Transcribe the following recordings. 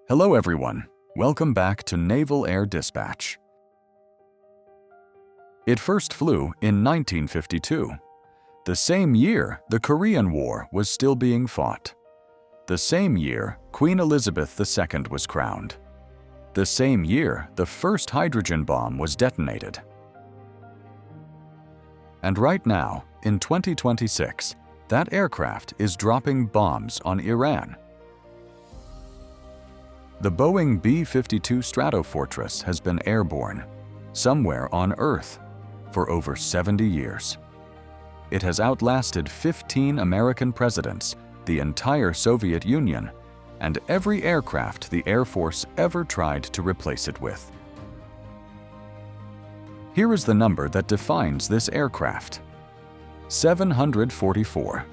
Hello everyone, welcome back to Naval Air Dispatch. It first flew in 1952. The same year, the Korean War was still being fought. The same year, Queen Elizabeth II was crowned. The same year, the first hydrogen bomb was detonated. And right now, in 2026, that aircraft is dropping bombs on Iran. The Boeing B-52 Stratofortress has been airborne, somewhere on Earth, for over 70 years. It has outlasted 15 American presidents, the entire Soviet Union, and every aircraft the Air Force ever tried to replace it with. Here is the number that defines this aircraft: 744.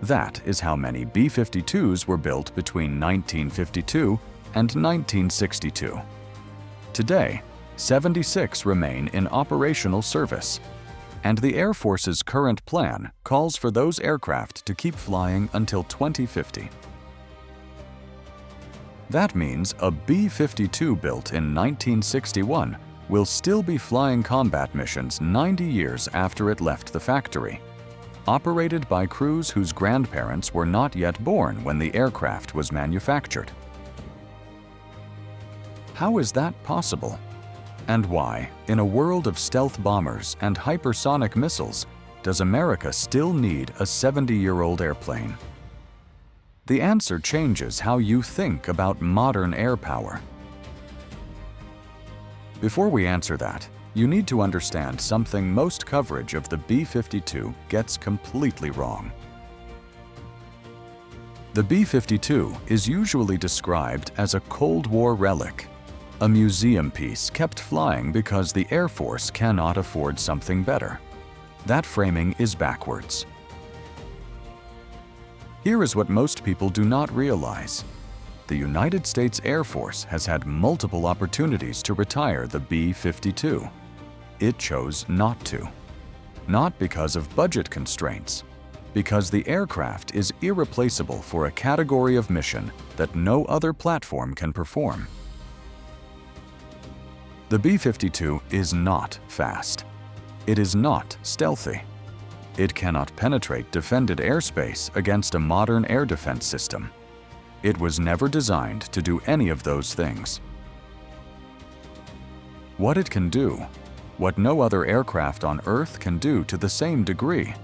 That is how many B-52s were built between 1952 and 1962. Today, 76 remain in operational service, and the Air Force's current plan calls for those aircraft to keep flying until 2050. That means a B-52 built in 1961 will still be flying combat missions 90 years after it left the factory, operated by crews whose grandparents were not yet born when the aircraft was manufactured. How is that possible? And why, in a world of stealth bombers and hypersonic missiles, does America still need a 70-year-old airplane? The answer changes how you think about modern air power. Before we answer that, you need to understand something most coverage of the B-52 gets completely wrong. The B-52 is usually described as a Cold War relic, a museum piece kept flying because the Air Force cannot afford something better. That framing is backwards. Here is what most people do not realize. The United States Air Force has had multiple opportunities to retire the B-52. It chose not to. Not because of budget constraints, because the aircraft is irreplaceable for a category of mission that no other platform can perform. The B-52 is not fast. It is not stealthy. It cannot penetrate defended airspace against a modern air defense system. It was never designed to do any of those things. What it can do, what no other aircraft on Earth can do to the same degree,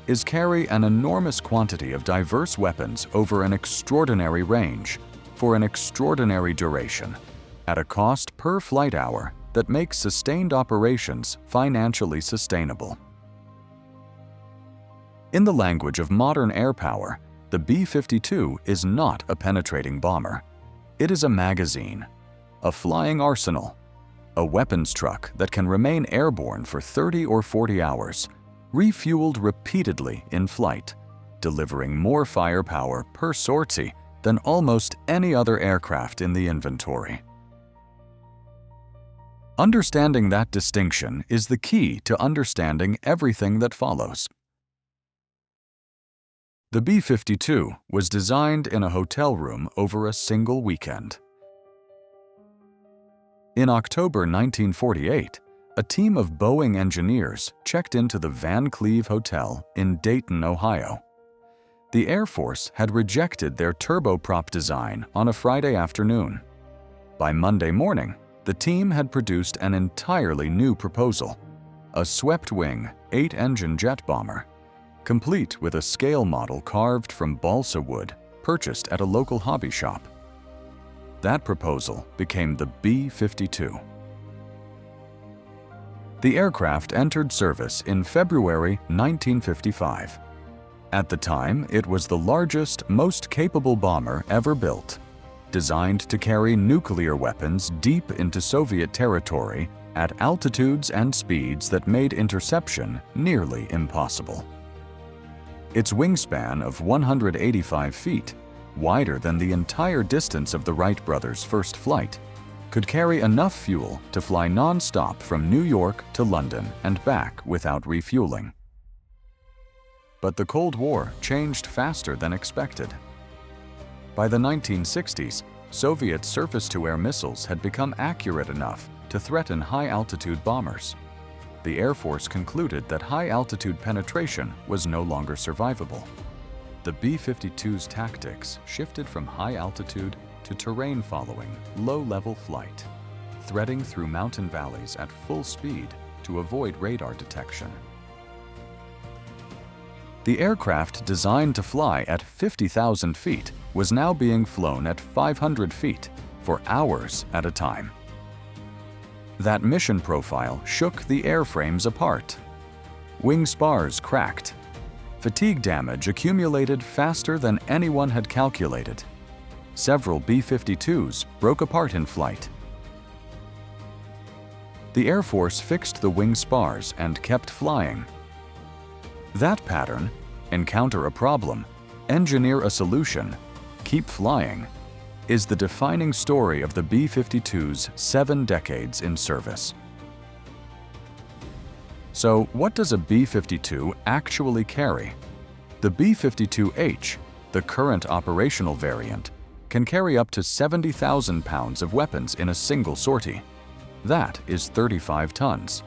is carry an enormous quantity of diverse weapons over an extraordinary range, for an extraordinary duration, at a cost per flight hour that makes sustained operations financially sustainable. In the language of modern air power, the B-52 is not a penetrating bomber. It is a magazine, a flying arsenal, a weapons truck that can remain airborne for 30 or 40 hours, refueled repeatedly in flight, delivering more firepower per sortie than almost any other aircraft in the inventory. Understanding that distinction is the key to understanding everything that follows. The B-52 was designed in a hotel room over a single weekend. In October 1948, a team of Boeing engineers checked into the Van Cleve Hotel in Dayton, Ohio. The Air Force had rejected their turboprop design on a Friday afternoon. By Monday morning, the team had produced an entirely new proposal, a swept-wing, 8-engine jet bomber, complete with a scale model carved from balsa wood purchased at a local hobby shop. That proposal became the B-52. The aircraft entered service in February 1955. At the time, it was the largest, most capable bomber ever built, designed to carry nuclear weapons deep into Soviet territory at altitudes and speeds that made interception nearly impossible. Its wingspan of 185 feet, wider than the entire distance of the Wright brothers' first flight, could carry enough fuel to fly non-stop from New York to London and back without refueling. But the Cold War changed faster than expected. By the 1960s, Soviet surface-to-air missiles had become accurate enough to threaten high-altitude bombers. The Air Force concluded that high-altitude penetration was no longer survivable. The B-52's tactics shifted from high-altitude to terrain-following, low-level flight, threading through mountain valleys at full speed to avoid radar detection. The aircraft designed to fly at 50,000 feet was now being flown at 500 feet for hours at a time. That mission profile shook the airframes apart. Wing spars cracked. Fatigue damage accumulated faster than anyone had calculated. Several B-52s broke apart in flight. The Air Force fixed the wing spars and kept flying. That pattern, encounter a problem, engineer a solution, keep flying, is the defining story of the B-52's 7 decades in service. So, what does a B-52 actually carry? The B-52H, the current operational variant, can carry up to 70,000 pounds of weapons in a single sortie. That is 35 tons.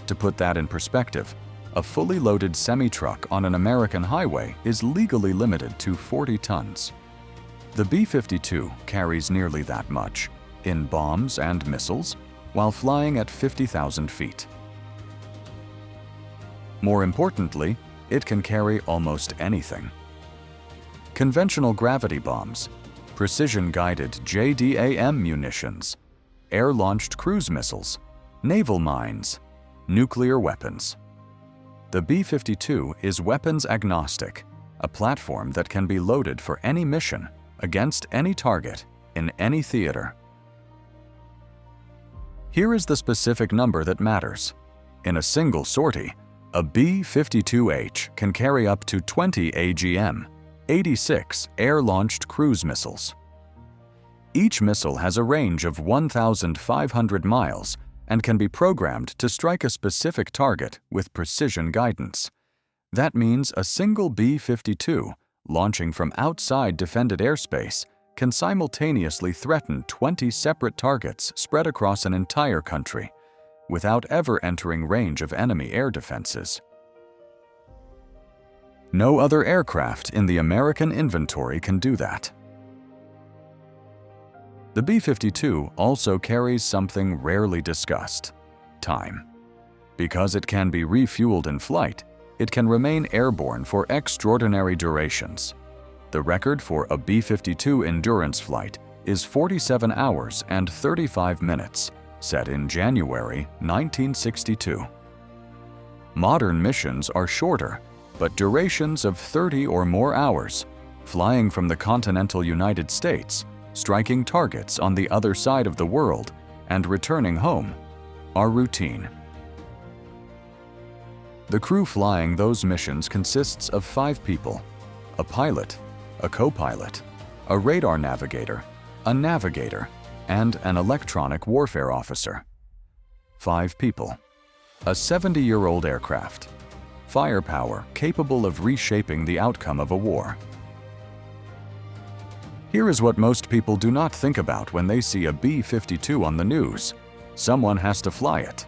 To put that in perspective, a fully loaded semi-truck on an American highway is legally limited to 40 tons. The B-52 carries nearly that much, in bombs and missiles, while flying at 50,000 feet. More importantly, it can carry almost anything. Conventional gravity bombs, precision-guided JDAM munitions, air-launched cruise missiles, naval mines, nuclear weapons. The B-52 is weapons agnostic, a platform that can be loaded for any mission, against any target, in any theater. Here is the specific number that matters. In a single sortie, a B-52H can carry up to 20 AGM, 86 air-launched cruise missiles. Each missile has a range of 1,500 miles and can be programmed to strike a specific target with precision guidance. That means a single B-52, launching from outside defended airspace, can simultaneously threaten 20 separate targets spread across an entire country, without ever entering range of enemy air defenses. No other aircraft in the American inventory can do that. The B-52 also carries something rarely discussed: time. Because it can be refueled in flight, it can remain airborne for extraordinary durations. The record for a B-52 endurance flight is 47 hours and 35 minutes, set in January 1962. Modern missions are shorter, but durations of 30 or more hours, flying from the continental United States, striking targets on the other side of the world, and returning home, are routine. The crew flying those missions consists of 5 people: a pilot, a co-pilot, a radar navigator, a navigator, and an electronic warfare officer. 5 people. A 70-year-old aircraft. Firepower capable of reshaping the outcome of a war. Here is what most people do not think about when they see a B-52 on the news. Someone has to fly it.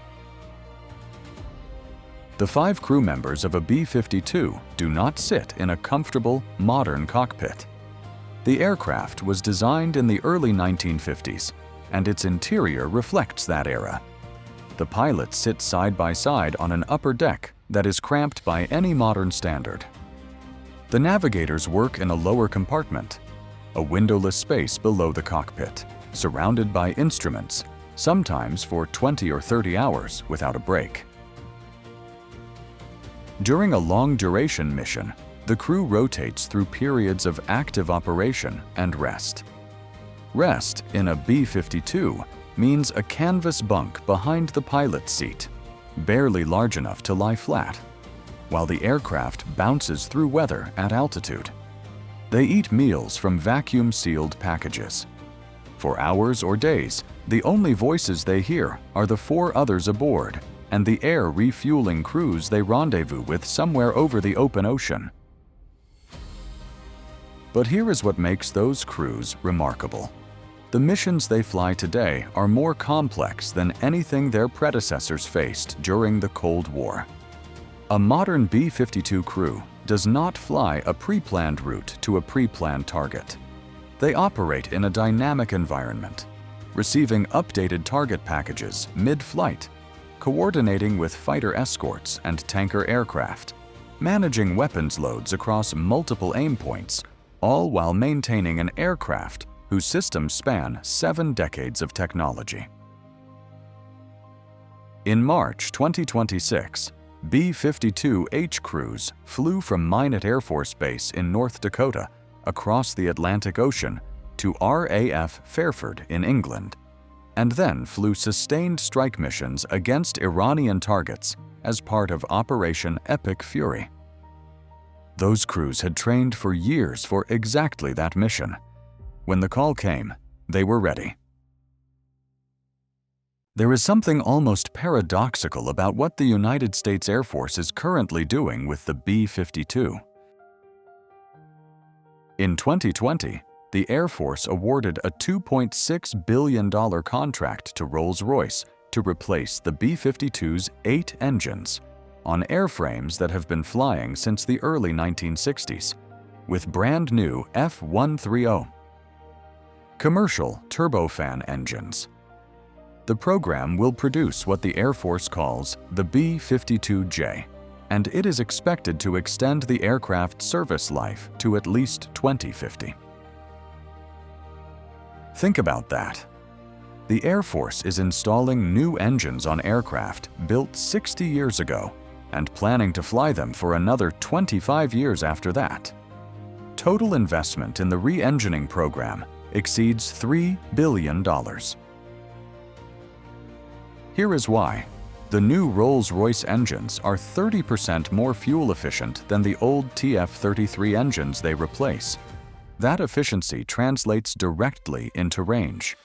The 5 crew members of a B-52 do not sit in a comfortable, modern cockpit. The aircraft was designed in the early 1950s, and its interior reflects that era. The pilots sit side by side on an upper deck that is cramped by any modern standard. The navigators work in a lower compartment, a windowless space below the cockpit, surrounded by instruments, sometimes for 20 or 30 hours without a break. During a long-duration mission, the crew rotates through periods of active operation and rest. Rest in a B-52 means a canvas bunk behind the pilot's seat, barely large enough to lie flat, while the aircraft bounces through weather at altitude. They eat meals from vacuum-sealed packages. For hours or days, the only voices they hear are the 4 others aboard and the air refueling crews they rendezvous with somewhere over the open ocean. But here is what makes those crews remarkable. the missions they fly today are more complex than anything their predecessors faced during the Cold War. A modern B-52 crew does not fly a pre-planned route to a pre-planned target. They operate in a dynamic environment, receiving updated target packages mid-flight, coordinating with fighter escorts and tanker aircraft, managing weapons loads across multiple aim points, all while maintaining an aircraft whose systems span 7 decades of technology. In March 2026, B-52H crews flew from Minot Air Force Base in North Dakota across the Atlantic Ocean to RAF Fairford in England, and then flew sustained strike missions against Iranian targets as part of Operation Epic Fury. Those crews had trained for years for exactly that mission. When the call came, they were ready. There is something almost paradoxical about what the United States Air Force is currently doing with the B-52. In 2020, the Air Force awarded a $2.6 billion contract to Rolls-Royce to replace the B-52's 8 engines on airframes that have been flying since the early 1960s, with brand new F130 commercial turbofan engines. The program will produce what the Air Force calls the B-52J, and it is expected to extend the aircraft's service life to at least 2050. Think about that. The Air Force is installing new engines on aircraft built 60 years ago and planning to fly them for another 25 years after that. Total investment in the re-engining program exceeds $3 billion. Here is why. The new Rolls-Royce engines are 30% more fuel efficient than the old TF-33 engines they replace. That efficiency translates directly into range.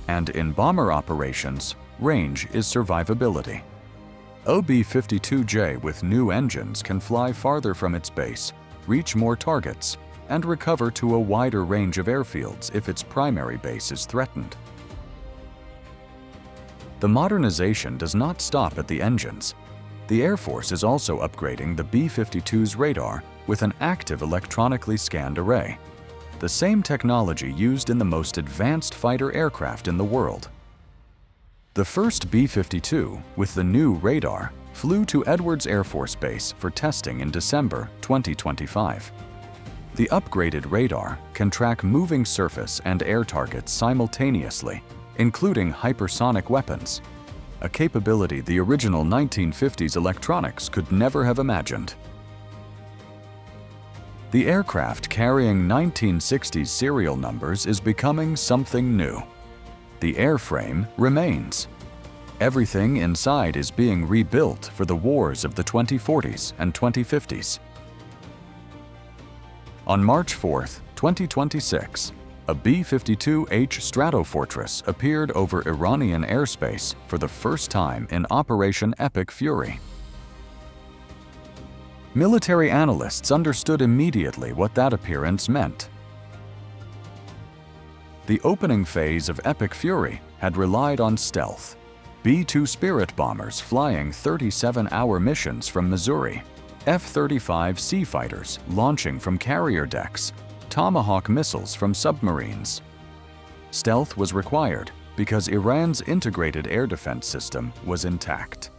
And in bomber operations, range is survivability. B-52J with new engines can fly farther from its base, reach more targets, and recover to a wider range of airfields if its primary base is threatened. The modernization does not stop at the engines. The Air Force is also upgrading the B-52's radar with an active electronically scanned array, the same technology used in the most advanced fighter aircraft in the world. The first B-52 with the new radar flew to Edwards Air Force Base for testing in December 2025. The upgraded radar can track moving surface and air targets simultaneously, including hypersonic weapons, a capability the original 1950s electronics could never have imagined. The aircraft carrying 1960s serial numbers is becoming something new. The airframe remains. Everything inside is being rebuilt for the wars of the 2040s and 2050s. On March 4, 2026, a B-52H Stratofortress appeared over Iranian airspace for the first time in Operation Epic Fury. Military analysts understood immediately what that appearance meant. The opening phase of Epic Fury had relied on stealth, B-2 Spirit bombers flying 37-hour missions from Missouri, F-35C fighters launching from carrier decks, Tomahawk missiles from submarines. Stealth was required because Iran's integrated air defense system was intact.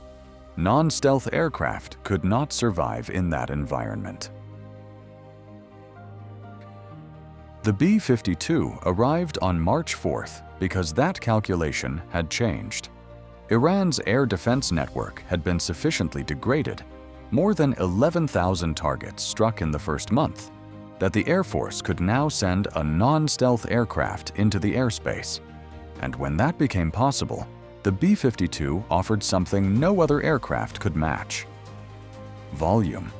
Non-stealth aircraft could not survive in that environment. The B-52 arrived on March 4th because that calculation had changed. Iran's air defense network had been sufficiently degraded, more than 11,000 targets struck in the first month, that the Air Force could now send a non-stealth aircraft into the airspace. And when that became possible, the B-52 offered something no other aircraft could match: volume.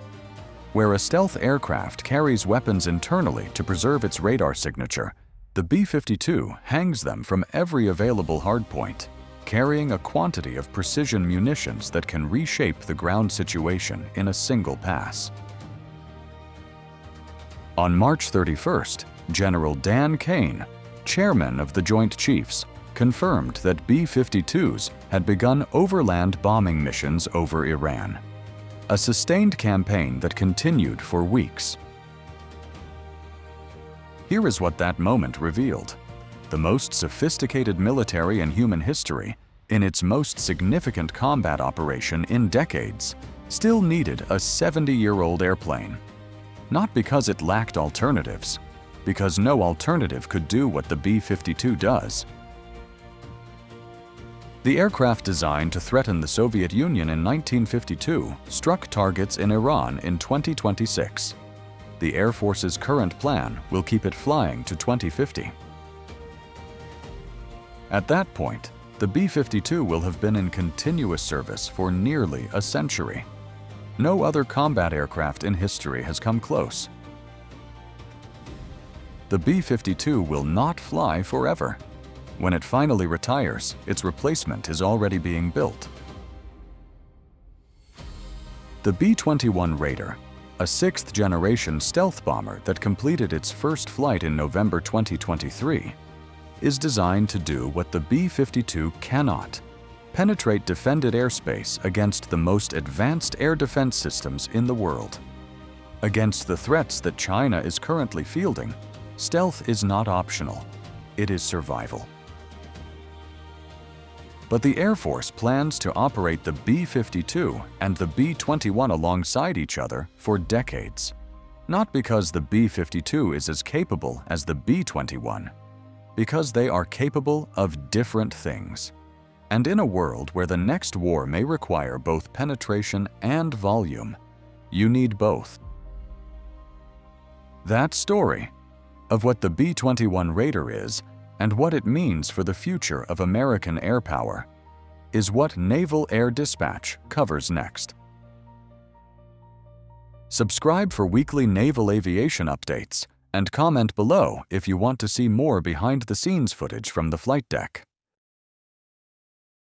Where a stealth aircraft carries weapons internally to preserve its radar signature, the B-52 hangs them from every available hardpoint, carrying a quantity of precision munitions that can reshape the ground situation in a single pass. On March 31st, General Dan Kane, chairman of the Joint Chiefs, confirmed that B-52s had begun overland bombing missions over Iran, a sustained campaign that continued for weeks. Here is what that moment revealed. The most sophisticated military in human history, in its most significant combat operation in decades, still needed a 70-year-old airplane. Not because it lacked alternatives, because no alternative could do what the B-52 does. The aircraft designed to threaten the Soviet Union in 1952 struck targets in Iran in 2026. The Air Force's current plan will keep it flying to 2050. At that point, the B-52 will have been in continuous service for nearly a century. No other combat aircraft in history has come close. The B-52 will not fly forever. When it finally retires, its replacement is already being built. The B-21 Raider, a sixth-generation stealth bomber that completed its first flight in November 2023, is designed to do what the B-52 cannot: penetrate defended airspace against the most advanced air defense systems in the world. Against the threats that China is currently fielding, stealth is not optional. It is survival. But the Air Force plans to operate the B-52 and the B-21 alongside each other for decades. Not because the B-52 is as capable as the B-21, because they are capable of different things. And in a world where the next war may require both penetration and volume, you need both. That story of what the B-21 Raider is and what it means for the future of American air power is what Naval Air Dispatch covers next. Subscribe for weekly naval aviation updates and comment below if you want to see more behind-the-scenes footage from the flight deck.